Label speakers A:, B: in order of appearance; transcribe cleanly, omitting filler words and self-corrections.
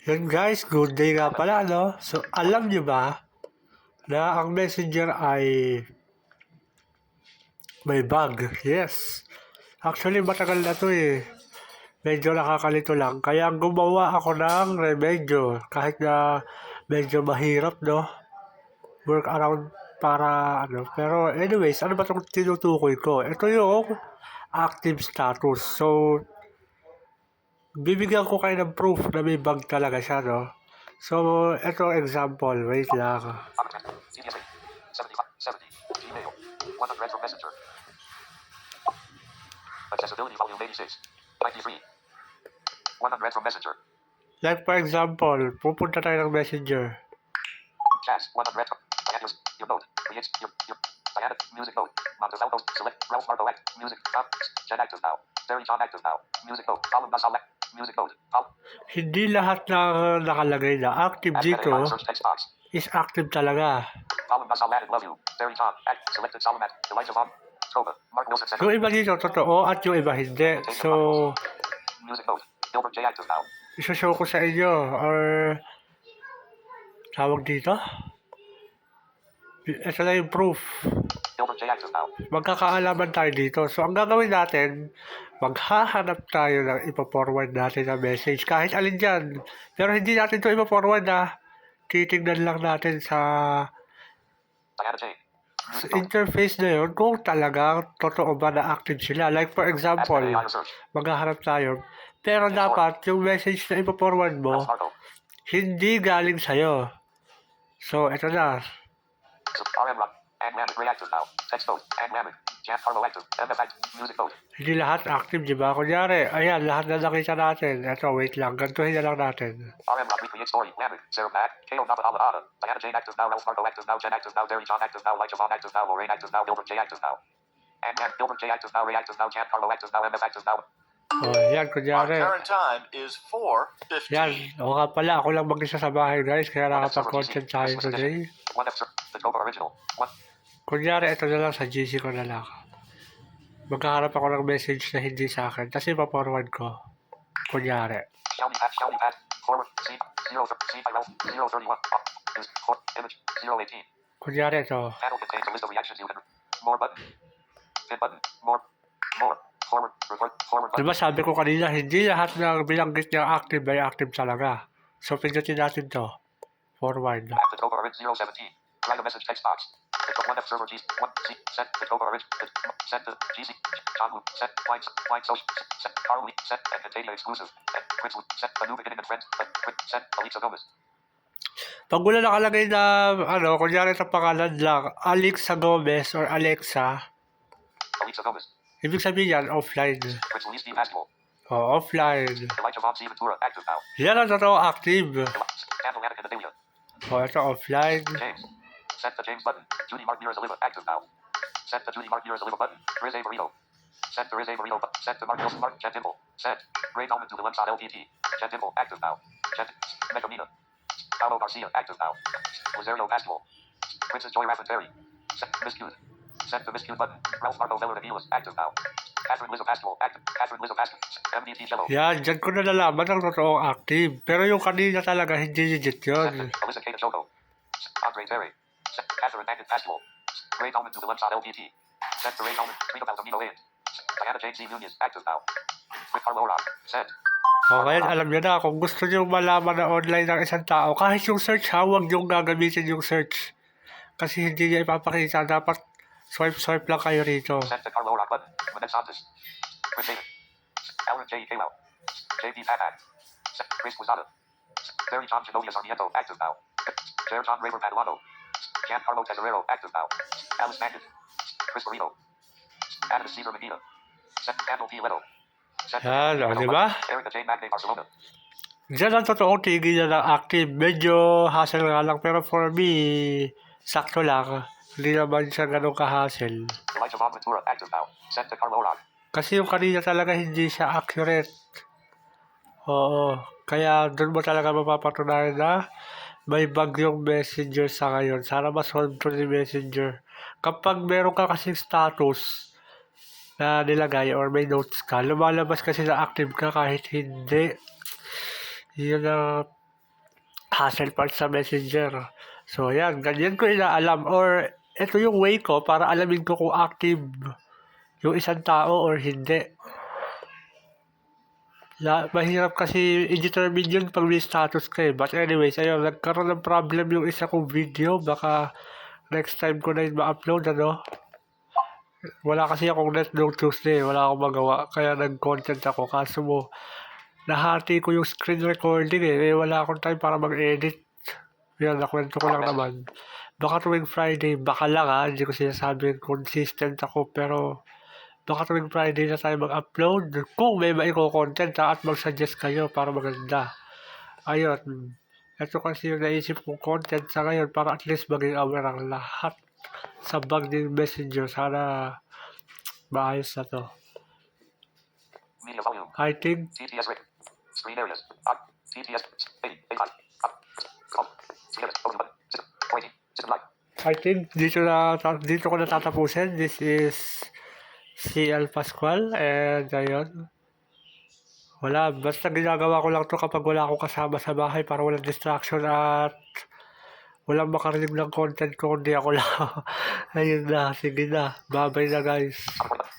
A: Yun guys, good day nga pala, no? So, alam nyo ba na ang Messenger ay may bug? Yes. Actually, matagal na to eh. Medyo nakakalito lang. Kaya gumawa ako ng remedyo. Kahit na medyo mahirap, no? Work around para ano. Pero anyways, ano ba itong tinutukoy ko? Ito yung active status. So, bibigyan ko kayo ng proof na may bug talaga siya, no? So, ito example. Wait lang.
B: CTSA 75 70 Gmail 100 from Messenger. Accessibility volume 86 93 100 from Messenger.
A: Like for example, pupunta tayo ng Messenger.
B: Chats 100 your note creates your Diana music note Montesalvo select Ralph Marco act music Jen active now Terry John active now music note column Nasal music note
A: Hindi lahat na nakalagay na active dito
B: search text box
A: is active talaga.
B: column Nasal added love you Terry John act selected Salamat Elijah Von Toba Mark Wilson center
A: Yung iba dito totoo at yung iba hindi. So,
B: music note Gilbert J active now
A: isushow ko sa inyo or tawag dito. Ito na yung proof.
B: Gilbert J active now
A: Magkakaalaman tayo dito. So, ang gagawin natin, maghahanap tayo ng ipaforward natin na message. Kahit alin dyan. Pero hindi natin ito ipaforward na. Titignan lang natin sa
B: Diana J
A: interface na yun kung talagang totoo ba na active sila. Like for example, maghahanap tayo. Pero dapat yung message na ipaforward mo, hindi galing sa'yo. So, ito na. Hindi lahat active, di ba? Kunyari, ayan, lahat na nakita natin. Ito, wait lang. Gantuhin na lang natin.
B: RM Rock Recreate Story, Lammert, Sarah Mac, Kale Napa Ala Ada, Diana Jane active now, Ralph Marco active now, Jen active now, Derry John active now, Elijah Von active now, Lorraine active now, Gilbert J active now. And Gilbert J active now, Ray active now, Jan Carlo active now, MF active now.
A: Oh, yan,
C: Our
A: kunyari.
C: current time is 4:15.
A: Yan, o nga pala, ako lang mag-isa sa bahay, guys. Kaya nakapag-content tayo today.
B: One episode, the Nova original. One.
A: Kunyari, ito na lang sa GC ko na lang. Magkaharap ako ng message na hindi sa akin. Kasi ipaforward ko. Kunyari.
B: Xiaomi Pat, forward, C, 0, C, Ralph, 031, is, image, 018.
A: Kunyari ito.
B: Panel contains a list of reactions you can, more button, pin button, more, forward, forward button.
A: Diba sabi ko kanina, hindi lahat ng binanggit niya active ay active talaga. So, pindutin natin to. Forward.
B: At the Nova original 017. Write a message text box. One F server G, one C, send the Nova original, send the GC, John Woo, send, find social, send, Carl Lee, send, and Contagia exclusive, and Prince Woo, send, a new beginning and friends, send, Alexa Gomez.
A: Pag wala nakalagay na, kunyari sa pangalan lang, Alexa Gomez or Alexa,
B: Alexa Gomez.
A: ibig sabihin yan, offline.
B: Prince Lee Steve Haskell.
A: O, offline.
B: Elijah Von C. Ventura, active now.
A: Yan ang totoo active.
B: Candle Anakin Adelia.
A: O, ito offline.
B: James. Send the James button. Judy Mark Mirrors Oliva, active now. Send the Judy Mark Mirrors Oliva button. Riz A. Marino. Send the Riz A. Marino button. Send the Mark Wilson Mark. Jen Dimple. Send. Ray Dolman to the Lemson LTT. Jen Dimple, active now. Jen. Megamina. Paolo Garcia, active now. Rosario Pascal. Princess Joy Raffenberry. Send Miss Cute. Send the Miss Cute button. Ralph Marco Veller Avilas, active now. Catherine Lizzo Pascal, active. Catherine Lizzo Pascal. MDT Cello.
A: Yan, dyan ko na nalaman ang totoong active. Pero yung kanina talaga, hindi legit yun.
B: Alyssa Kate Choco. Andre Terry. Catherine Active Pascal. Ray Dolman to the Lemson LTT. Send to Ray Dolman. Tweet about Amino in. Diana Jane C. Nunez, active now. With Carlo Rock. Send.
A: Okay, alam niyo na, kung gusto niyo malaman na online ng isang tao, kahit yung search ha, huwag niyong gagamitin yung search. Kasi hindi niya ipapakita. Dapat swipe lang kayo rito.
B: Send to Carlo Rock button. Vanessa Santos. Chris David. Alan J. Kalo. J.D. Patak. Chris Quezada. Terry John Genovias Arnieto, active now. Jair John Raver Padulano. Giancarlo Tesorero, active now. Alice Magnus. Chris Marino. Adam Cesar Medina. Send Candle P. Leto.
A: Yan, o, di ba?
B: Erica J. Magne Barcelona.
A: Diyan ang totoong tigil niya ng active. Medyo hassle nga lang, pero for me, sakto lang. Hindi naman siya ganun ka-hassle.
B: Elijah Von Ventura, active now. Send to Carlo Rock.
A: Kasi yung kanina talaga hindi siya accurate. Oo. Kaya doon mo talaga mapapatunayan na may bug yung messenger sa ngayon. Sana ma-solve ko ni messenger. Kapag meron ka kasing status na nilagay or may notes ka, lumalabas kasi na active ka kahit hindi. Yun ang hassle part sa Messenger. So, yan. Ganyan ko inaalam. Or, ito yung way ko para alamin ko kung active yung isang tao or hindi. Mahirap kasi i-determine yun pag may status ka eh. But anyways, ayun, nagkaroon ng problem yung isa kong video. Baka next time ko na yun ma-upload, ano? Wala kasi akong net noong Tuesday. Wala akong magawa. Kaya nag-content ako. Kaso mo, nahati ko yung screen recording eh. Wala akong time para mag-edit. Yan, nakwento ko lang naman. Baka tuwing Friday, baka lang ha. Hindi ko sinasabing consistent ako. Pero, baka tuwing Friday na tayo mag-upload. Kung may maiko-content ha, at mag-suggest kayo para maganda. Ayun. Ito kasi yung naisip kong content sa ngayon para at least maging aware ang lahat sa Bagding Messenger. Sana maayos na to.
B: Media volume.
A: I think
B: TTS rate. Screen areas. TTS. A5. Com. Screen areas. Open button. System. Waiting. System light.
A: I think dito ko natatapusin. This is CL Pascual and ayun. Wala, basta ginagawa ko lang to kapag wala akong kasama sa bahay para walang distraction at walang makarinig ng content ko kundi ako lang. Ayun na, sige na. Bye-bye na guys.
B: Upper point button.